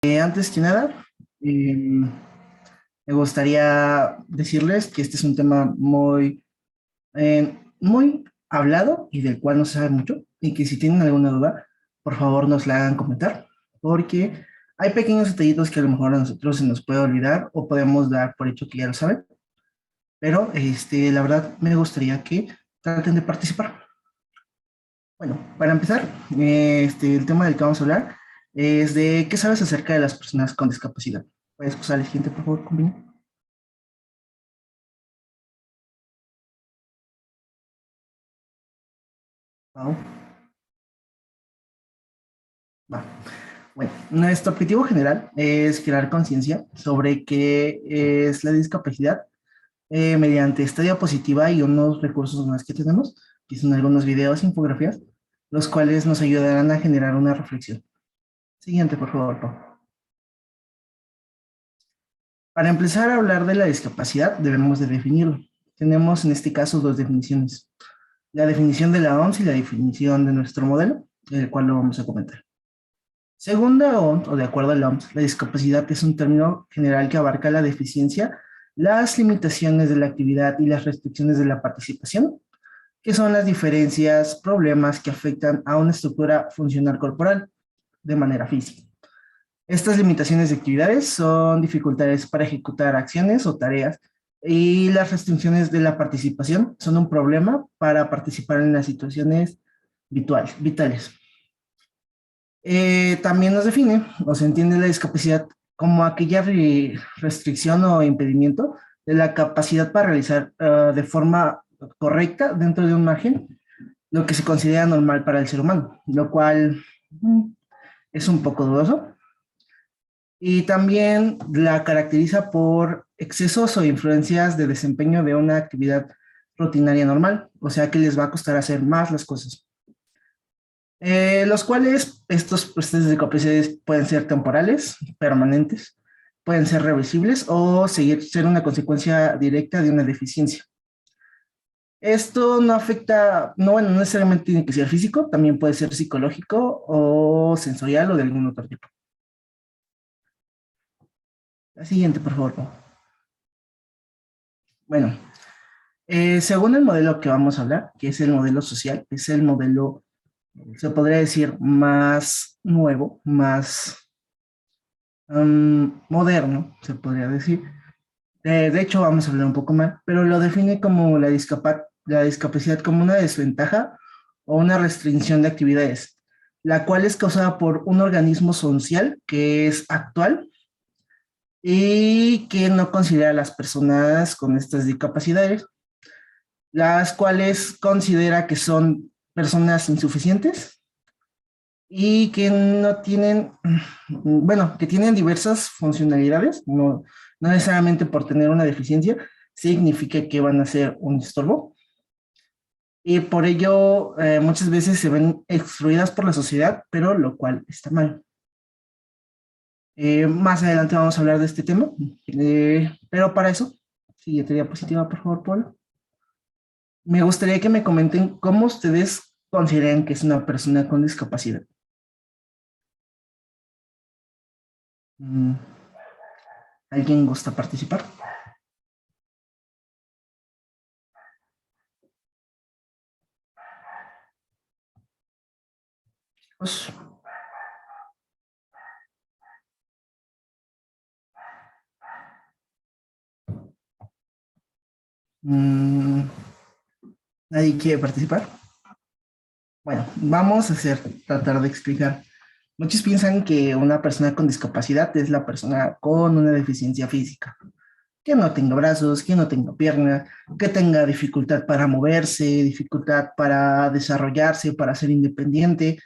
Antes que nada, me gustaría decirles que este es un tema muy hablado y del cual no se sabe mucho, y que si tienen alguna duda, por favor nos la hagan comentar, porque hay pequeños detallitos que a lo mejor a nosotros se nos puede olvidar o podemos dar por hecho que ya lo saben, pero la verdad me gustaría que traten de participar. Bueno, para empezar, el tema del que vamos a hablar es de qué sabes acerca de las personas con discapacidad. ¿Puedes pasar al siguiente, por favor, compañero? Pau. Va. Bueno, nuestro objetivo general es crear conciencia sobre qué es la discapacidad mediante esta diapositiva y unos recursos más que tenemos, que son algunos videos, infografías, los cuales nos ayudarán a generar una reflexión. Siguiente, por favor, Pau. Para empezar a hablar de la discapacidad, debemos de definirlo. Tenemos en este caso dos definiciones. La definición de la OMS y la definición de nuestro modelo, el cual lo vamos a comentar. Según la OMS, o de acuerdo a la OMS, la discapacidad es un término general que abarca la deficiencia, las limitaciones de la actividad y las restricciones de la participación, que son las diferencias, problemas que afectan a una estructura funcional corporal de manera física. Estas limitaciones de actividades son dificultades para ejecutar acciones o tareas y las restricciones de la participación son un problema para participar en las situaciones vitales. También nos define o se entiende la discapacidad como aquella restricción o impedimento de la capacidad para realizar de forma correcta dentro de un margen lo que se considera normal para el ser humano, lo cual es un poco dudoso. Y también la caracteriza por excesos o influencias de desempeño de una actividad rutinaria normal, o sea que les va a costar hacer más las cosas. Los cuales estos procesos de capacidades pueden ser temporales, permanentes, pueden ser reversibles o ser una consecuencia directa de una deficiencia. Esto no afecta, no, bueno, no necesariamente tiene que ser físico, también puede ser psicológico o sensorial o de algún otro tipo. La siguiente, por favor. Bueno, según el modelo que vamos a hablar, que es el modelo social, es el modelo, se podría decir, más nuevo, más moderno, se podría decir. De hecho, vamos a hablar un poco más, pero lo define como la discapacidad como una desventaja o una restricción de actividades, la cual es causada por un organismo social que es actual y que no considera a las personas con estas discapacidades, las cuales considera que son personas insuficientes y que no tienen, bueno, que tienen diversas funcionalidades, no necesariamente por tener una deficiencia significa que van a ser un estorbo. Y por ello muchas veces se ven excluidas por la sociedad, pero lo cual está mal. Más adelante vamos a hablar de este tema, pero para eso, siguiente diapositiva, por favor, Paul. Me gustaría que me comenten cómo ustedes consideran que es una persona con discapacidad. Mm, ¿Alguien gusta participar? Pues, mm, ¿Nadie quiere participar? Bueno, vamos a tratar de explicar. Muchos piensan que una persona con discapacidad es la persona con una deficiencia física, que no tenga brazos, que no tenga piernas, que tenga dificultad para moverse, dificultad para desarrollarse, para ser independiente,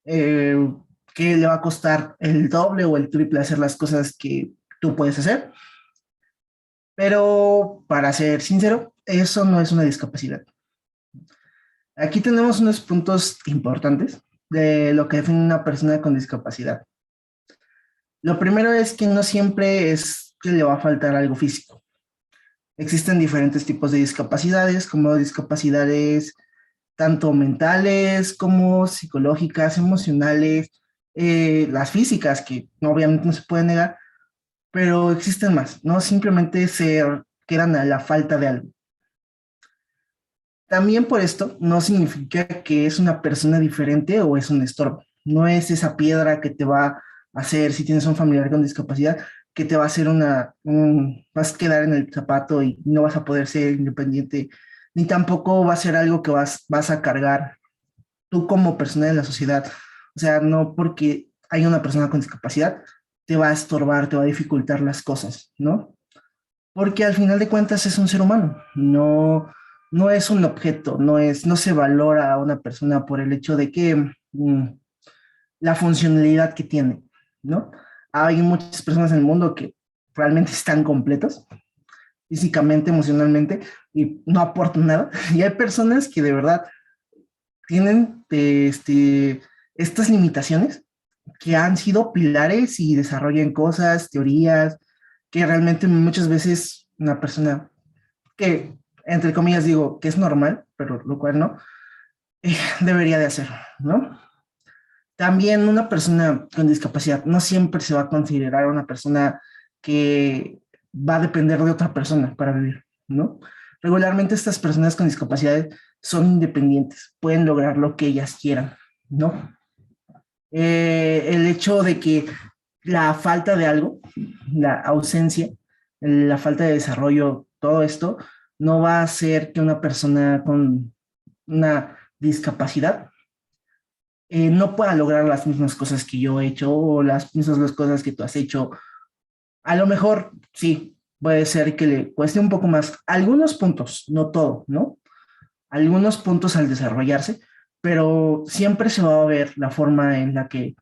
eh, que le va a costar el doble o el triple hacer las cosas que tú puedes hacer. Pero para ser sincero, eso no es una discapacidad. Aquí tenemos unos puntos importantes de lo que define una persona con discapacidad. Lo primero es que no siempre es que le va a faltar algo físico. Existen diferentes tipos de discapacidades, como discapacidades tanto mentales como psicológicas, emocionales, las físicas, que obviamente no se pueden negar, pero existen más, no simplemente se quedan a la falta de algo. También por esto no significa que es una persona diferente o es un estorbo. No es esa piedra que te va a hacer, si tienes un familiar con discapacidad, que te va a hacer vas a quedar en el zapato y no vas a poder ser independiente, ni tampoco va a ser algo que vas a cargar tú como persona de la sociedad. O sea, no porque hay una persona con discapacidad te va a estorbar, te va a dificultar las cosas, ¿no? Porque al final de cuentas es un ser humano, no es un objeto, no se valora a una persona por el hecho de que la funcionalidad que tiene, ¿no? Hay muchas personas en el mundo que realmente están completos, físicamente, emocionalmente, y no aportan nada. Y hay personas que de verdad tienen estas limitaciones que han sido pilares y desarrollan cosas, teorías, que realmente muchas veces una persona que, entre comillas, digo que es normal, pero lo cual no, debería de hacer, ¿no? También una persona con discapacidad no siempre se va a considerar una persona que va a depender de otra persona para vivir, ¿no? Regularmente estas personas con discapacidades son independientes, pueden lograr lo que ellas quieran, ¿no? El hecho de que la falta de algo, la ausencia, la falta de desarrollo, todo esto, no va a hacer que una persona con una discapacidad no pueda lograr las mismas cosas que yo he hecho o las mismas cosas que tú has hecho. A lo mejor, sí, puede ser que le cueste un poco más algunos puntos, no todo, ¿no? Algunos puntos al desarrollarse, pero siempre se va a ver la forma en la que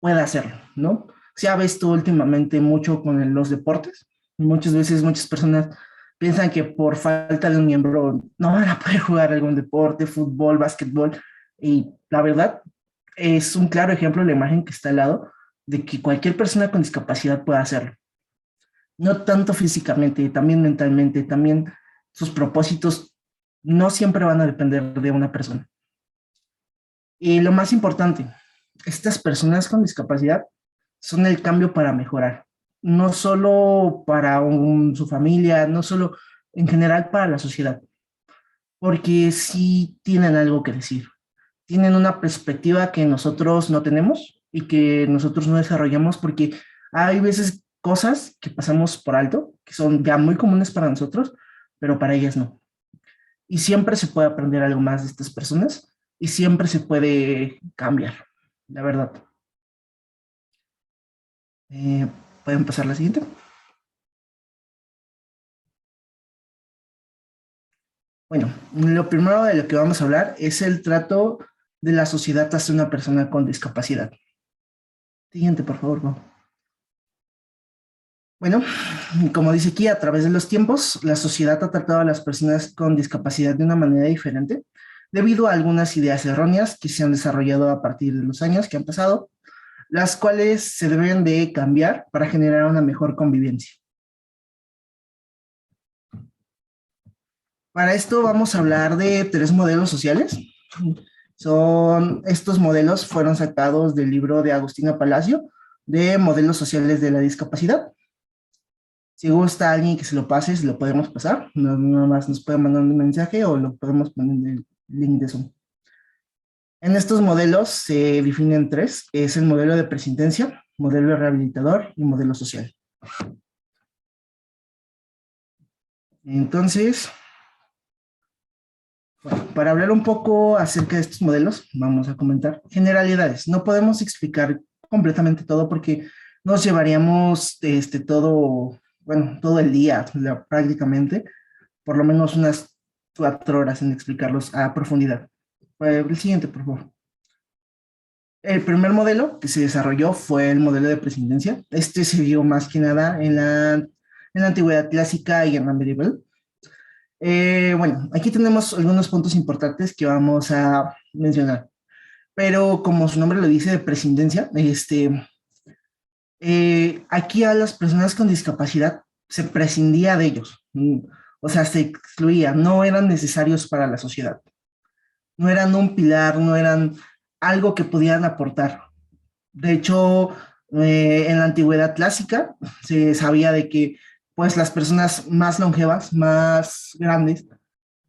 pueda hacerlo, ¿no? Se ha visto últimamente mucho con los deportes. Muchas veces muchas personas piensan que por falta de un miembro no van a poder jugar algún deporte, fútbol, básquetbol, y la verdad es un claro ejemplo de la imagen que está al lado de que cualquier persona con discapacidad puede hacerlo. No tanto físicamente, también mentalmente, también sus propósitos no siempre van a depender de una persona. Y lo más importante, estas personas con discapacidad son el cambio para mejorar, no solo para su familia, no solo en general para la sociedad, porque sí tienen algo que decir, tienen una perspectiva que nosotros no tenemos y que nosotros no desarrollamos porque hay veces cosas que pasamos por alto, que son ya muy comunes para nosotros, pero para ellas no. Y siempre se puede aprender algo más de estas personas y siempre se puede cambiar, la verdad. Eh, ¿Pueden pasar la siguiente? Bueno, lo primero de lo que vamos a hablar es el trato de la sociedad hacia una persona con discapacidad. Siguiente, por favor. Mau. Bueno, como dice aquí, a través de los tiempos, la sociedad ha tratado a las personas con discapacidad de una manera diferente, debido a algunas ideas erróneas que se han desarrollado a partir de los años que han pasado, las cuales se deben de cambiar para generar una mejor convivencia. Para esto vamos a hablar de tres modelos sociales. Estos modelos fueron sacados del libro de Agustina Palacio de Modelos Sociales de la Discapacidad. Si gusta alguien que se lo pase, se lo podemos pasar. Nada más nos puede mandar un mensaje o lo podemos poner en el link de Zoom. En estos modelos se definen tres, que es el modelo de presintencia, modelo rehabilitador y modelo social. Entonces, bueno, para hablar un poco acerca de estos modelos, vamos a comentar generalidades. No podemos explicar completamente todo porque nos llevaríamos bueno, todo el día prácticamente, por lo menos unas 4 horas en explicarlos a profundidad. El siguiente, por favor. El primer modelo que se desarrolló fue el modelo de presidencia. Este se dio más que nada en la antigüedad clásica y en la medieval. Bueno, aquí tenemos algunos puntos importantes que vamos a mencionar, pero como su nombre lo dice, de presidencia, aquí a las personas con discapacidad se prescindía de ellos, o sea, se excluía, no eran necesarios para la sociedad, no eran un pilar, no eran algo que pudieran aportar. De hecho, en la antigüedad clásica se sabía de que pues las personas más longevas, más grandes,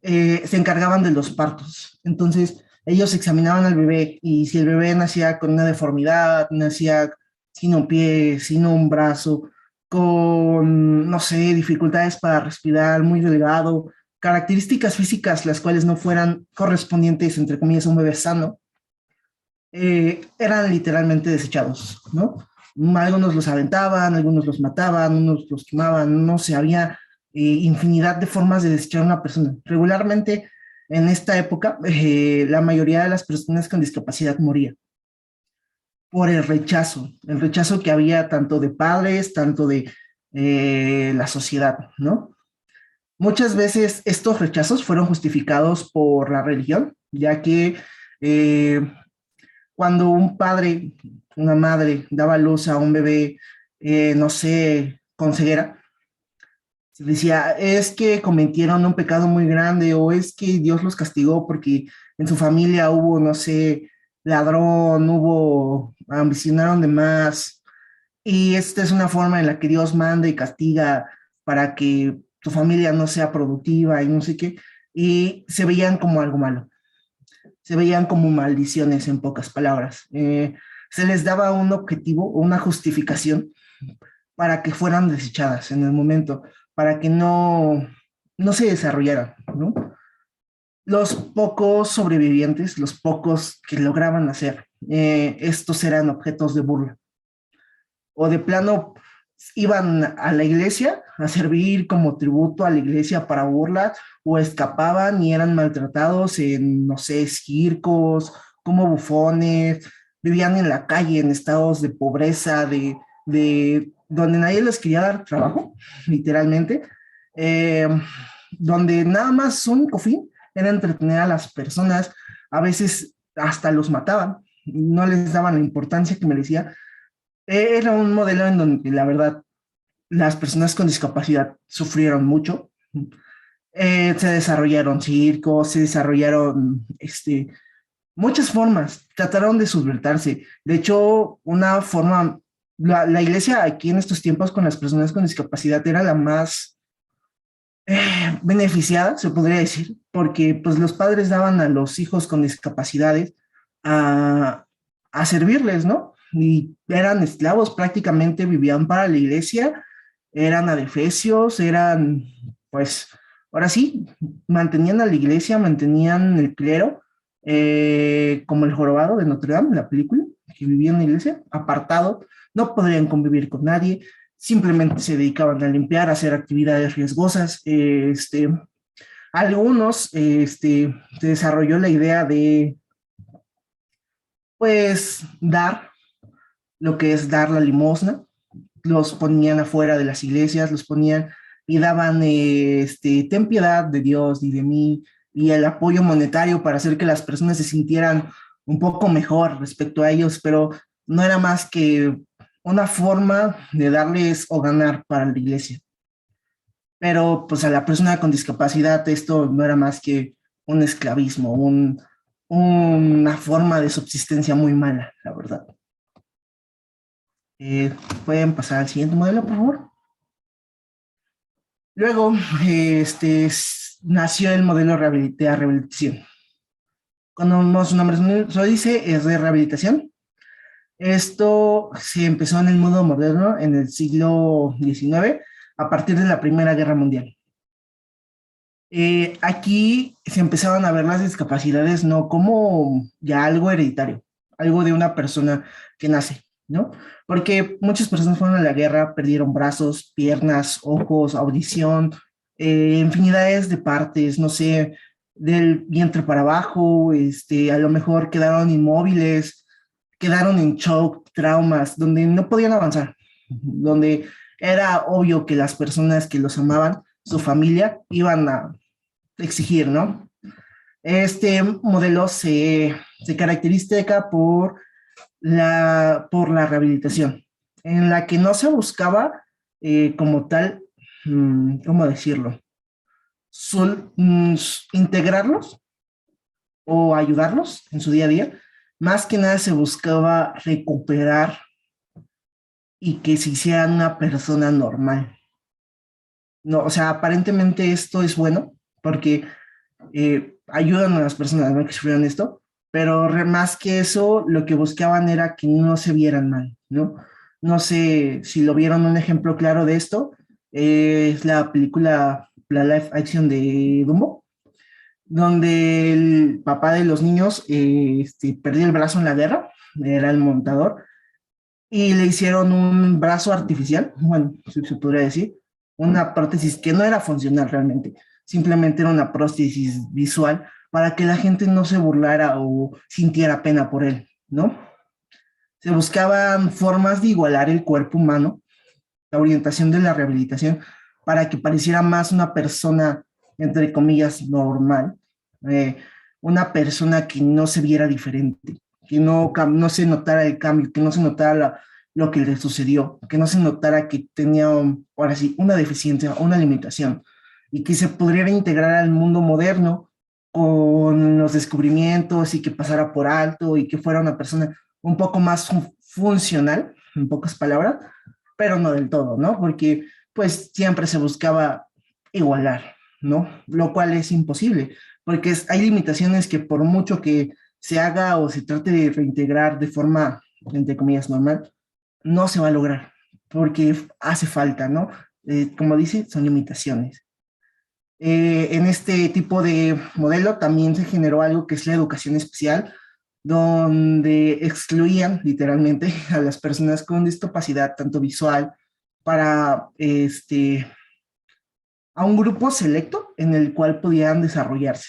se encargaban de los partos. Entonces, ellos examinaban al bebé y si el bebé nacía con una deformidad, nacía sin un pie, sin un brazo, con, no sé, dificultades para respirar, muy delgado, características físicas las cuales no fueran correspondientes, entre comillas, a un bebé sano, eran literalmente desechados, ¿no? Algunos los aventaban, algunos los mataban, unos los quemaban, no sé, había infinidad de formas de desechar a una persona. Regularmente, en esta época, la mayoría de las personas con discapacidad moría por el rechazo que había tanto de padres, tanto de la sociedad, ¿no? Muchas veces estos rechazos fueron justificados por la religión, ya que eh, cuando un padre, una madre daba luz a un bebé, no sé, con ceguera, se decía, es que cometieron un pecado muy grande o es que Dios los castigó porque en su familia hubo, no sé, ladrón, hubo, ambicionaron de más. Y esta es una forma en la que Dios manda y castiga para que tu familia no sea productiva y no sé qué. Y se veían como algo malo, se veían como maldiciones en pocas palabras. Se les daba un objetivo o una justificación para que fueran desechadas en el momento, para que no se desarrollaran, ¿no? Los pocos sobrevivientes, los pocos que lograban hacer, estos eran objetos de burla. O de plano iban a la iglesia a servir como tributo a la iglesia para burla, o escapaban y eran maltratados en, no sé, circos, como bufones, vivían en la calle en estados de pobreza, de donde nadie les quería dar trabajo, literalmente, eh, donde nada más su único fin era entretener a las personas, a veces hasta los mataban, no les daban la importancia que merecía. Era un modelo en donde la verdad las personas con discapacidad sufrieron mucho. Se desarrollaron circos, se desarrollaron muchas formas, trataron de subvertirse. De hecho, una forma, la iglesia aquí en estos tiempos con las personas con discapacidad era la más beneficiada, se podría decir, porque pues los padres daban a los hijos con discapacidades a, a servirles, ¿no? Y eran esclavos, prácticamente vivían para la iglesia, eran adefesios, eran, pues, ahora sí, mantenían a la iglesia, mantenían el clero, como el jorobado de Notre Dame, la película, que vivía en la iglesia, apartado, no podrían convivir con nadie, simplemente se dedicaban a limpiar, a hacer actividades riesgosas. Algunos se desarrolló la idea de, pues, dar lo que es dar la limosna, los ponían afuera de las iglesias, los ponían y daban, ten piedad de Dios y de mí, y el apoyo monetario para hacer que las personas se sintieran un poco mejor respecto a ellos, pero no era más que una forma de darles o ganar para la iglesia. Pero pues a la persona con discapacidad esto no era más que un esclavismo, una forma de subsistencia muy mala, la verdad. Eh, Pueden pasar al siguiente modelo, por favor. Luego, nació el modelo de rehabilitación. Cuando su nombre lo dice, es de rehabilitación. Esto se empezó en el mundo moderno en el siglo XIX, a partir de la Primera Guerra Mundial. Aquí se empezaban a ver las discapacidades no como ya algo hereditario, algo de una persona que nace, ¿no? Porque muchas personas fueron a la guerra, perdieron brazos, piernas, ojos, audición, infinidades de partes, no sé, del vientre para abajo, a lo mejor quedaron inmóviles, quedaron en shock, traumas, donde no podían avanzar, donde era obvio que las personas que los amaban, su familia, iban a exigir, ¿no? Este modelo se caracteriza por la rehabilitación, en la que no se buscaba como tal, ¿cómo decirlo? Integrarlos o ayudarlos en su día a día, más que nada se buscaba recuperar y que se hiciera una persona normal. No, o sea, aparentemente esto es bueno porque ayudan a las personas, ¿no?, que sufrieron esto, pero más que eso, lo que buscaban era que no se vieran mal, ¿no? No sé si lo vieron. Un ejemplo claro de esto es la película, la live action de Dumbo, donde el papá de los niños perdió el brazo en la guerra, era el montador, y le hicieron un brazo artificial, bueno, si se podría decir, una prótesis que no era funcional realmente, simplemente era una prótesis visual para que la gente no se burlara o sintiera pena por él, ¿no? Se buscaban formas de igualar el cuerpo humano, la orientación de la rehabilitación, para que pareciera más una persona, entre comillas, normal, eh, una persona que no se viera diferente, que no se notara el cambio, que no se notara lo que le sucedió, que no se notara que tenía, ahora sí, una deficiencia, una limitación, y que se pudiera integrar al mundo moderno con los descubrimientos y que pasara por alto y que fuera una persona un poco más funcional, en pocas palabras, pero no del todo, ¿no? Porque pues siempre se buscaba igualar, ¿no? Lo cual es imposible, porque hay limitaciones que por mucho que se haga o se trate de reintegrar de forma, entre comillas, normal, no se va a lograr, porque hace falta, ¿no? Como dice, son limitaciones. En este tipo de modelo también se generó algo que es la educación especial, donde excluían literalmente a las personas con discapacidad, tanto visual, para a un grupo selecto en el cual podían desarrollarse.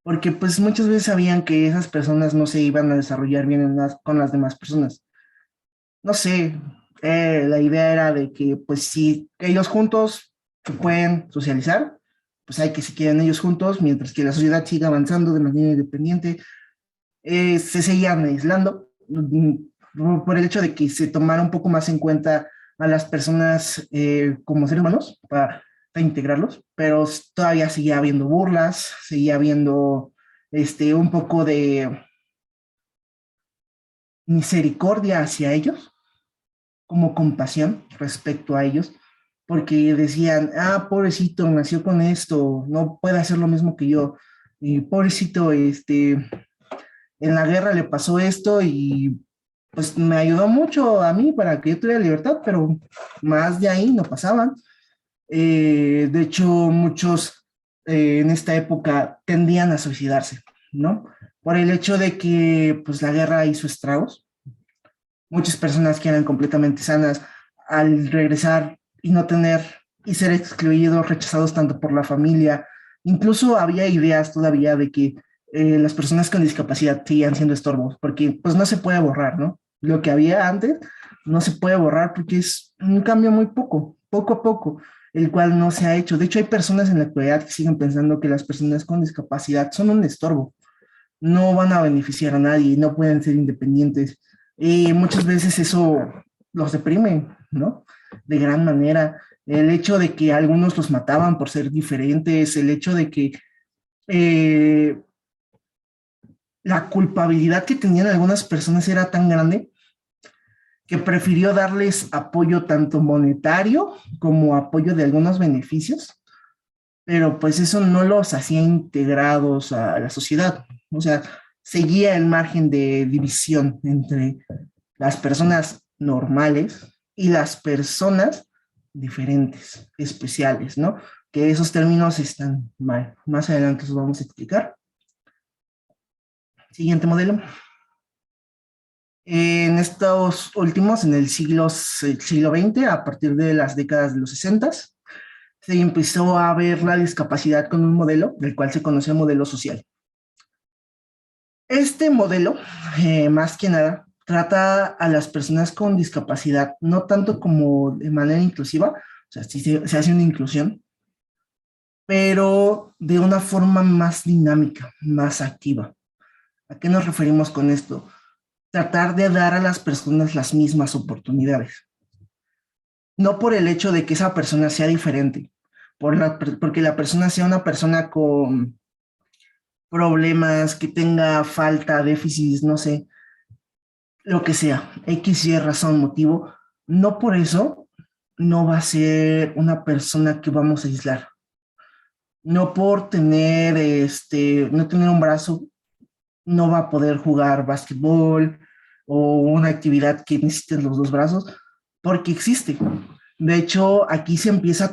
Porque pues muchas veces sabían que esas personas no se iban a desarrollar bien con las demás personas. No sé, la idea era de que pues si ellos juntos se pueden socializar, pues hay que se queden ellos juntos, mientras que la sociedad siga avanzando de manera independiente. Se seguían aislando por el hecho de que se tomara un poco más en cuenta a las personas como seres humanos para integrarlos, pero todavía seguía habiendo burlas, seguía habiendo un poco de misericordia hacia ellos, como compasión respecto a ellos, porque decían, ah, pobrecito, nació con esto, no puede hacer lo mismo que yo, y pobrecito, en la guerra le pasó esto y pues me ayudó mucho a mí para que yo tuviera libertad, pero más de ahí no pasaban. De hecho, muchos en esta época tendían a suicidarse, ¿no? Por el hecho de que pues la guerra hizo estragos. Muchas personas que eran completamente sanas al regresar y no tener y ser excluidos, rechazados tanto por la familia. Incluso había ideas todavía de que las personas con discapacidad seguían siendo estorbos, porque pues no se puede borrar, ¿no? Lo que había antes no se puede borrar porque es un cambio muy poco a poco, el cual no se ha hecho. De hecho, hay personas en la actualidad que siguen pensando que las personas con discapacidad son un estorbo, no van a beneficiar a nadie, no pueden ser independientes. Y muchas veces eso los deprime, ¿no? De gran manera. El hecho de que algunos los mataban por ser diferentes, el hecho de que eh, la culpabilidad que tenían algunas personas era tan grande que prefirió darles apoyo tanto monetario como apoyo de algunos beneficios, pero pues eso no los hacía integrados a la sociedad. O sea, seguía el margen de división entre las personas normales y las personas diferentes, especiales, ¿no? Que esos términos están mal. Más adelante los vamos a explicar. Siguiente modelo. En estos últimos, en el siglo XX, a partir de las décadas de los 60, se empezó a ver la discapacidad con un modelo, del cual se conoce el modelo social. Este modelo, más que nada, trata a las personas con discapacidad, no tanto como de manera inclusiva, o sea, sí se hace una inclusión, pero de una forma más dinámica, más activa. ¿A qué nos referimos con esto? Tratar de dar a las personas las mismas oportunidades. No por el hecho de que esa persona sea diferente, porque la persona sea una persona con problemas, que tenga falta, déficits, no sé, lo que sea, X, Y razón, motivo, no por eso no va a ser una persona que vamos a aislar. No por tener, no tener un brazo, no va a poder jugar básquetbol o una actividad que necesiten los dos brazos, porque existe. De hecho, aquí se empieza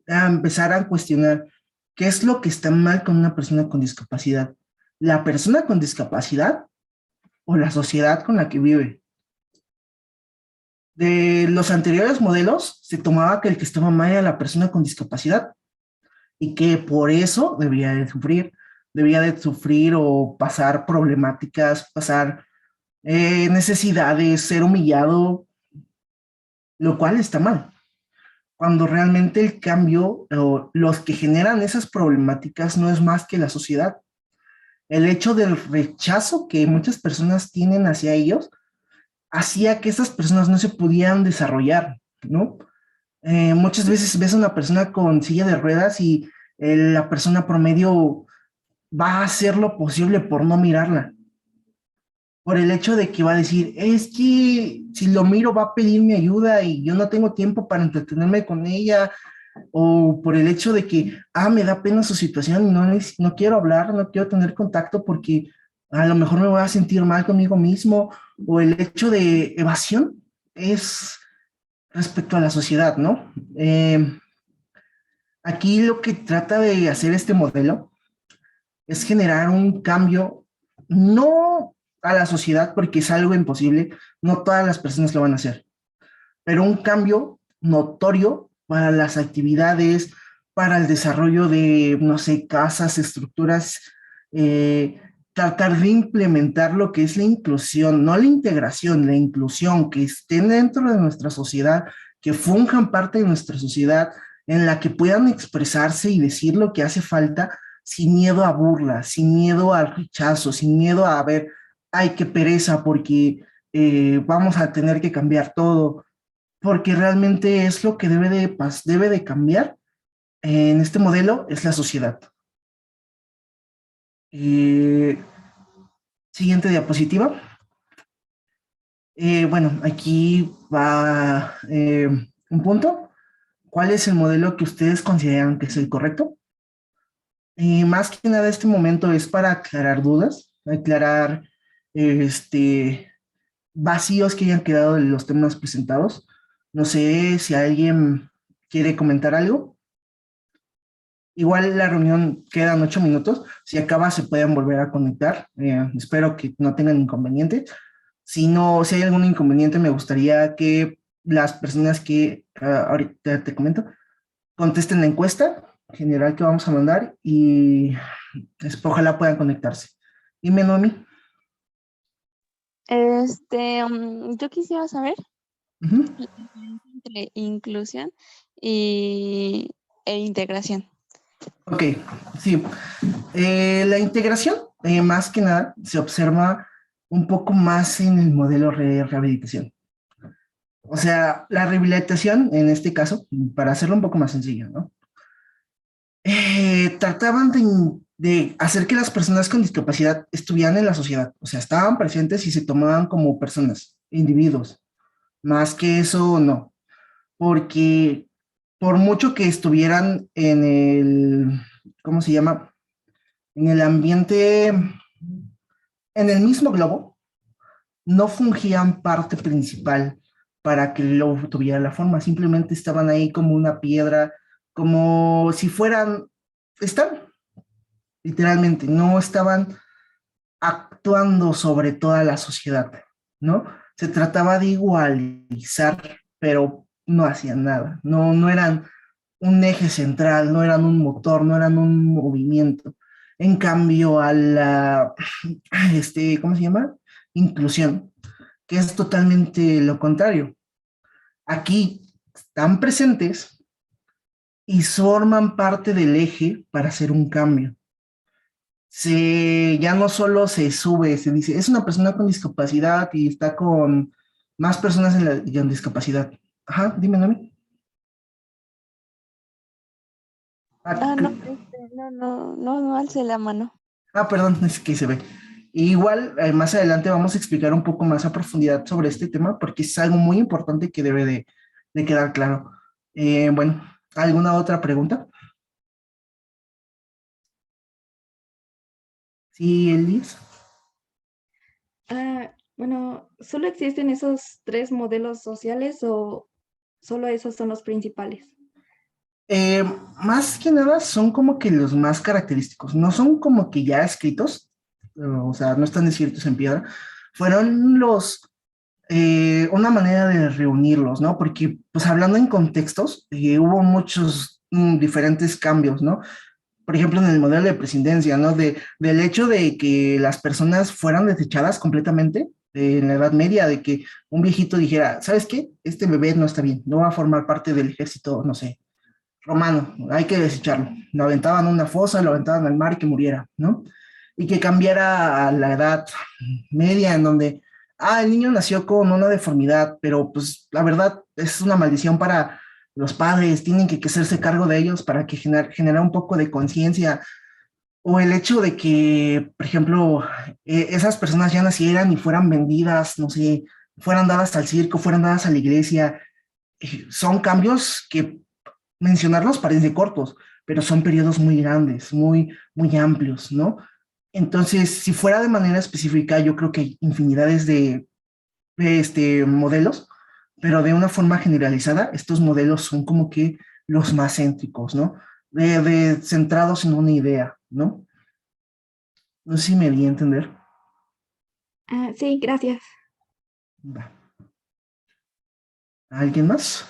a empezar a cuestionar qué es lo que está mal con una persona con discapacidad. ¿La persona con discapacidad o la sociedad con la que vive? De los anteriores modelos, se tomaba que el que estaba mal era la persona con discapacidad y que por eso debía de sufrir o pasar problemáticas, pasar necesidades, ser humillado, lo cual está mal. Cuando realmente el cambio o los que generan esas problemáticas no es más que la sociedad. El hecho del rechazo que muchas personas tienen hacia ellos hacía que esas personas no se pudieran desarrollar, ¿no? Muchas veces ves a una persona con silla de ruedas y la persona promedio va a hacer lo posible por no mirarla, por el hecho de que va a decir, es que si lo miro va a pedir mi ayuda y yo no tengo tiempo para entretenerme con ella, o por el hecho de que, me da pena su situación y no quiero hablar, no quiero tener contacto porque a lo mejor me voy a sentir mal conmigo mismo, o el hecho de evasión es respecto a la sociedad, ¿no? Aquí lo que trata de hacer este modelo es generar un cambio, no a la sociedad porque es algo imposible, no todas las personas lo van a hacer, pero un cambio notorio para las actividades, para el desarrollo de, no sé, casas, estructuras, eh, tratar de implementar lo que es la inclusión, no la integración, la inclusión, que estén dentro de nuestra sociedad, que funjan parte de nuestra sociedad, en la que puedan expresarse y decir lo que hace falta sin miedo a burla, sin miedo al rechazo, sin miedo a ver, ay, qué pereza, porque vamos a tener que cambiar todo, porque realmente es lo que debe de cambiar en este modelo, es la sociedad. Eh, Siguiente diapositiva. Bueno, aquí va un punto. ¿Cuál es el modelo que ustedes consideran que es el correcto? Más que nada, este momento es para aclarar dudas, aclarar este, vacíos que hayan quedado de los temas presentados. No sé si alguien quiere comentar algo. Igual la reunión quedan 8 minutos. Si acaba, se pueden volver a conectar. Espero que no tengan inconveniente. Si no, si hay algún inconveniente, me gustaría que las personas que ahorita te comento contesten la encuesta general que vamos a mandar y ojalá puedan conectarse. Dime, Noemi. Yo quisiera saber Ujú. la diferencia entre inclusión y, e integración. Ok, sí. La integración, más que nada, se observa un poco más en el modelo de rehabilitación. O sea, la rehabilitación, en este caso, para hacerlo un poco más sencillo, ¿no? Trataban de hacer que las personas con discapacidad estuvieran en la sociedad, o sea, estaban presentes y se tomaban como personas, individuos. Más que eso, no, porque por mucho que estuvieran en ¿cómo se llama? En el ambiente, en el mismo globo, no fungían parte principal para que el globo tuviera la forma, simplemente estaban ahí como una piedra, como si fueran, están, literalmente, no estaban actuando sobre toda la sociedad, ¿no? Se trataba de igualizar, pero no hacían nada, no eran un eje central, no eran un motor, no eran un movimiento. En cambio, a la, ¿cómo se llama? Inclusión, que es totalmente lo contrario. Aquí están presentes y forman parte del eje para hacer un cambio. Ya no solo se sube, se dice, es una persona con discapacidad y está con más personas con discapacidad. Ajá, dime, Nami. Ah, No, no alcé la mano. Ah, perdón, es que se ve. Igual, más adelante vamos a explicar un poco más a profundidad sobre este tema porque es algo muy importante que debe de quedar claro. Bueno, ¿alguna otra pregunta? Sí, Elis. Bueno, ¿solo existen esos tres modelos sociales o solo esos son los principales? Eh, Más que nada son como que los más característicos, no son como que ya escritos, o sea, no están escritos en piedra, fueron una manera de reunirlos, ¿no? Porque, pues hablando en contextos, hubo muchos diferentes cambios, ¿no? Por ejemplo, en el modelo de presidencia, ¿no? Del hecho de que las personas fueran desechadas completamente en la Edad Media, de que un viejito dijera, ¿sabes qué? Este bebé no está bien, no va a formar parte del ejército, no sé, romano, hay que desecharlo. Lo aventaban a una fosa, lo aventaban al mar y que muriera, ¿no? Y que cambiara a la edad media en donde, el niño nació con una deformidad, pero pues la verdad es una maldición para los padres, tienen que hacerse cargo de ellos para que generar un poco de conciencia, o el hecho de que, por ejemplo, esas personas ya nacieran y fueran vendidas, no sé, fueran dadas al circo, fueran dadas a la iglesia, son cambios que mencionarlos parece cortos, pero son periodos muy grandes, muy amplios, ¿no? Entonces, si fuera de manera específica, yo creo que hay infinidades de modelos, pero de una forma generalizada, estos modelos son como que los más céntricos, ¿no? Centrados en una idea, ¿no? No sé si me di a entender. Sí, gracias. Va. ¿Alguien más?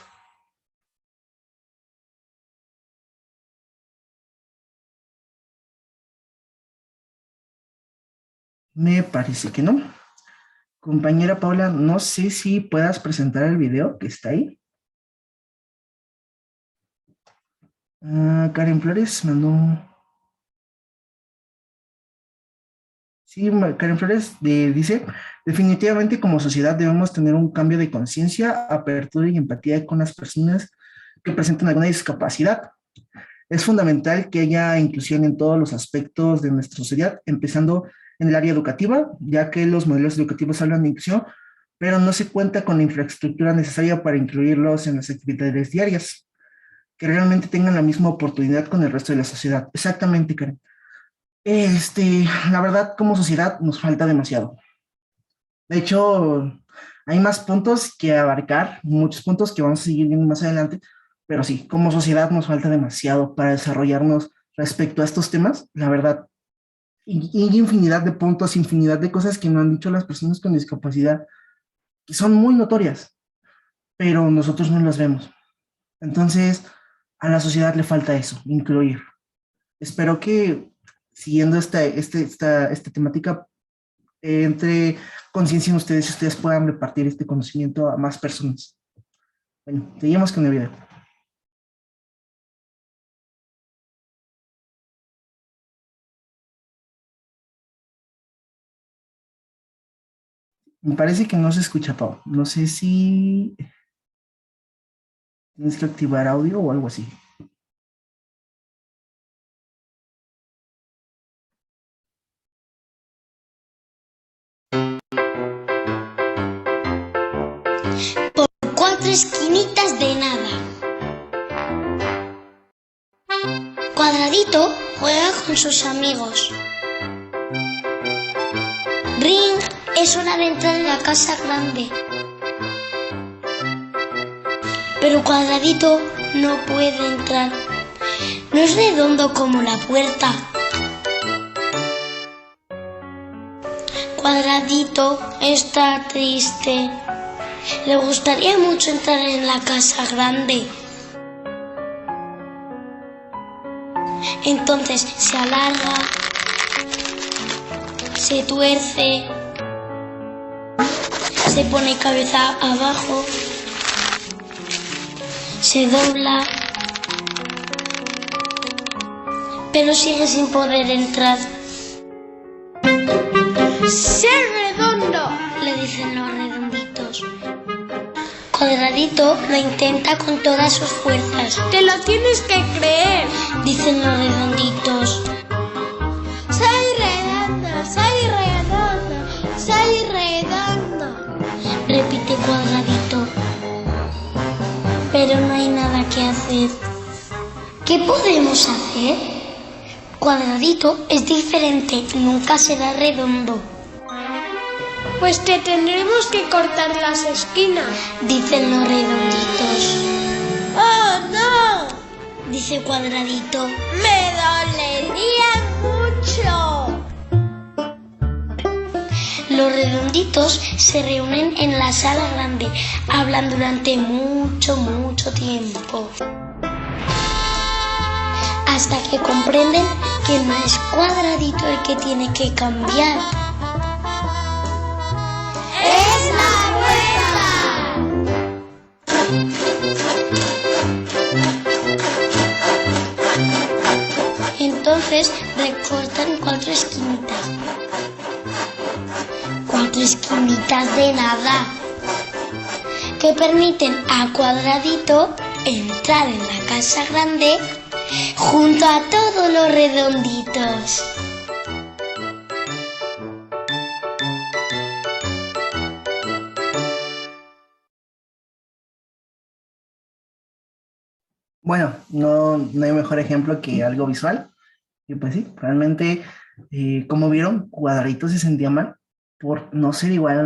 Me parece que no. Compañera Paula, no sé si puedas presentar el video que está ahí. Karen Flores mandó. Sí, Karen Flores dice, definitivamente como sociedad debemos tener un cambio de conciencia, apertura y empatía con las personas que presentan alguna discapacidad. Es fundamental que haya inclusión en todos los aspectos de nuestra sociedad, empezando en el área educativa, ya que los modelos educativos hablan de inclusión, pero no se cuenta con la infraestructura necesaria para incluirlos en las actividades diarias, que realmente tengan la misma oportunidad con el resto de la sociedad. Exactamente, Karen. La verdad, como sociedad nos falta demasiado. De hecho, hay más puntos que abarcar, muchos puntos que vamos a seguir viendo más adelante, pero sí, como sociedad nos falta demasiado para desarrollarnos respecto a estos temas, la verdad. Y infinidad de puntos, infinidad de cosas que nos han dicho las personas con discapacidad, que son muy notorias, pero nosotros no las vemos. Entonces, a la sociedad le falta eso, incluir. Espero que siguiendo esta temática, entre conciencia en ustedes y ustedes puedan repartir este conocimiento a más personas. Bueno, seguimos con el video. Me parece que no se escucha, Pau. No sé si tienes que activar audio o algo así. Cuatro esquinitas de nada. Cuadradito juega con sus amigos. Ring, es hora de entrar en la casa grande. Pero Cuadradito no puede entrar. No es redondo como la puerta. Cuadradito está triste. Le gustaría mucho entrar en la casa grande. Entonces se alarga, se tuerce, se pone cabeza abajo, se dobla, pero sigue sin poder entrar. ¡Sé redondo!, le dicen los redonditos. Cuadradito lo intenta con todas sus fuerzas. ¡Te lo tienes que creer!, dicen los redonditos. ¡Soy redondo! pero no hay nada que hacer. ¿Qué podemos hacer? Cuadradito es diferente, nunca será redondo. Pues te tendremos que cortar las esquinas. Dicen los redonditos. ¡Oh, no! Dice Cuadradito. ¡Me dolería mucho! Los redonditos se reúnen en la sala grande, hablan durante mucho tiempo. Hasta que comprenden que no es Cuadradito el que tiene que cambiar. ¡Es la Entonces recortan 4 esquinitas. 4 esquinitas de nada, que permiten a Cuadradito entrar en la casa grande junto a todos los redonditos. Bueno, no hay mejor ejemplo que algo visual. Y pues sí, realmente, como vieron, Cuadradito se sentía mal por no ser igual